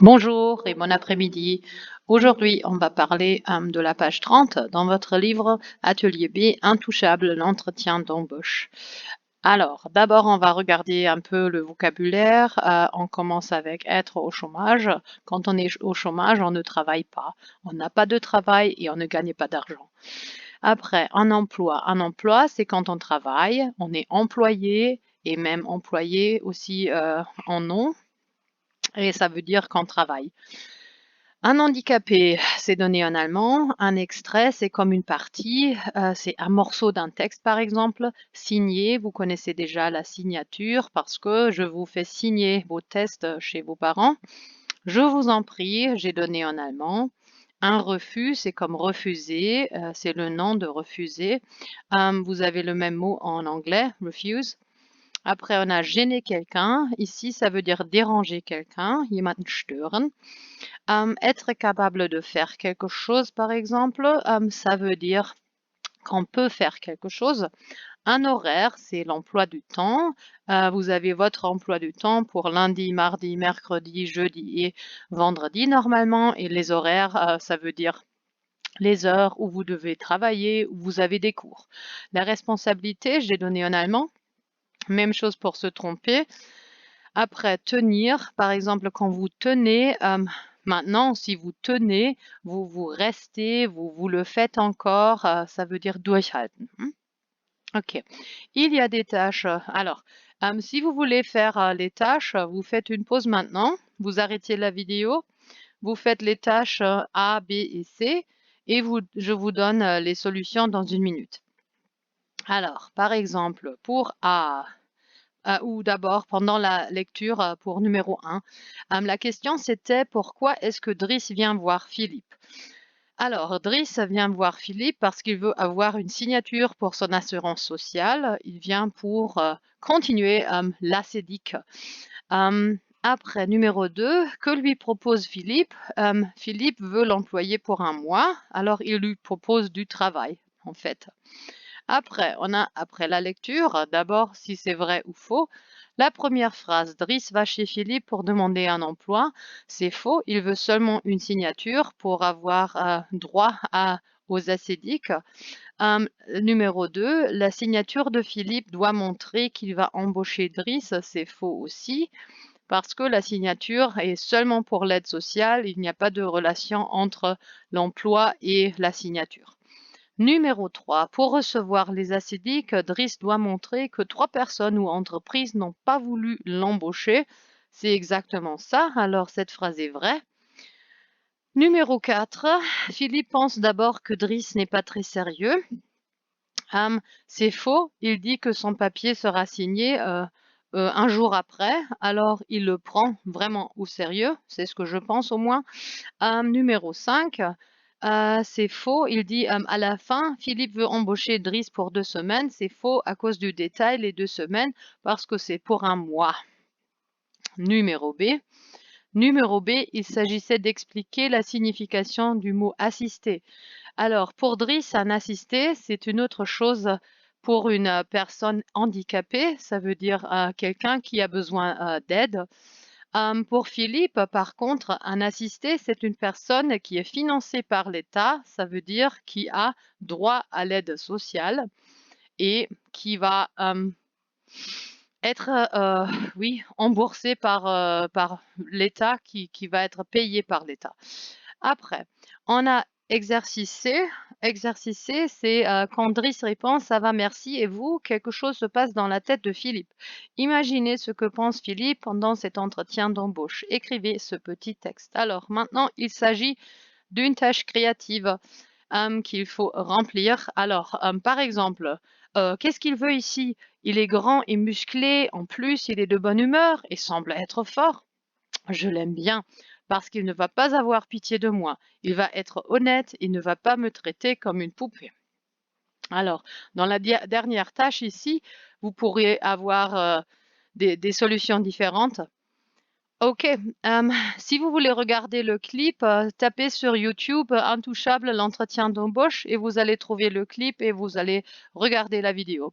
Bonjour et bon après-midi. Aujourd'hui, on va parler de la page 30 dans votre livre Atelier B, Intouchable, l'entretien d'embauche. Alors, d'abord, on va regarder un peu le vocabulaire. On commence avec être au chômage. Quand on est au chômage, on ne travaille pas. On n'a pas de travail et on ne gagne pas d'argent. Après, un emploi. Un emploi, c'est quand on travaille, on est employé et même employé aussi en nom. Et ça veut dire qu'on travaille. Un handicapé, c'est donné en allemand. Un extrait, c'est comme une partie. C'est un morceau d'un texte, par exemple. Signé, vous connaissez déjà la signature parce que je vous fais signer vos tests chez vos parents. Je vous en prie, j'ai donné en allemand. Un refus, c'est comme refuser. C'est le nom de refuser. Vous avez le même mot en anglais, refuse. Après, on a gêner quelqu'un. Ici, ça veut dire déranger quelqu'un, jemanden stören. Être capable de faire quelque chose, par exemple, ça veut dire qu'on peut faire quelque chose. Un horaire, c'est l'emploi du temps. Vous avez votre emploi du temps pour lundi, mardi, mercredi, jeudi et vendredi normalement. Et les horaires, ça veut dire les heures où vous devez travailler, où vous avez des cours. La responsabilité, j'ai donné en allemand. Même chose pour se tromper. Après, tenir, par exemple, quand vous tenez, maintenant, si vous tenez, vous restez, vous le faites encore, ça veut dire durchhalten. Ok. Il y a des tâches. Alors, si vous voulez faire les tâches, vous faites une pause maintenant, vous arrêtez la vidéo, vous faites les tâches A, B et C, et je vous donne les solutions dans une minute. Alors, par exemple, pour A, ou d'abord pendant la lecture pour numéro 1. La question c'était pourquoi est-ce que Driss vient voir Philippe? Alors, Driss vient voir Philippe parce qu'il veut avoir une signature pour son assurance sociale. Il vient pour continuer l'ACEDIC. Après, numéro 2, que lui propose Philippe? Philippe veut l'employer pour un mois, alors il lui propose du travail, en fait. Après, on a, après la lecture, d'abord si c'est vrai ou faux. La première phrase, Driss va chez Philippe pour demander un emploi, c'est faux. Il veut seulement une signature pour avoir droit aux acédiques. Numéro 2, la signature de Philippe doit montrer qu'il va embaucher Driss, c'est faux aussi. Parce que la signature est seulement pour l'aide sociale, il n'y a pas de relation entre l'emploi et la signature. Numéro 3. Pour recevoir les acédiques, Driss doit montrer que 3 personnes ou entreprises n'ont pas voulu l'embaucher. C'est exactement ça, alors cette phrase est vraie. Numéro 4. Philippe pense d'abord que Driss n'est pas très sérieux. C'est faux, il dit que son papier sera signé un jour après, alors il le prend vraiment au sérieux, c'est ce que je pense au moins. Numéro 5. C'est faux. Il dit à la fin, Philippe veut embaucher Driss pour 2 semaines. C'est faux à cause du détail, les 2 semaines, parce que c'est pour un mois. Numéro B. Numéro B, il s'agissait d'expliquer la signification du mot assister. Alors, pour Driss, un assisté, c'est une autre chose pour une personne handicapée. Ça veut dire quelqu'un qui a besoin d'aide. Pour Philippe, par contre, un assisté, c'est une personne qui est financée par l'État, ça veut dire qui a droit à l'aide sociale et qui va être oui, remboursé par l'État, qui va être payé par l'État. Après, on a exercice C. Exercice C, c'est quand Driss répond ça va, merci, et vous, quelque chose se passe dans la tête de Philippe. Imaginez ce que pense Philippe pendant cet entretien d'embauche. Écrivez ce petit texte. Alors maintenant, il s'agit d'une tâche créative qu'il faut remplir. Alors, par exemple, qu'est-ce qu'il veut ici? Il est grand et musclé, en plus, il est de bonne humeur et semble être fort. Je l'aime bien parce qu'il ne va pas avoir pitié de moi. Il va être honnête, il ne va pas me traiter comme une poupée. Alors, dans la dernière tâche ici, vous pourriez avoir des solutions différentes. Ok, si vous voulez regarder le clip, tapez sur YouTube Intouchable, l'entretien d'embauche et vous allez trouver le clip et vous allez regarder la vidéo.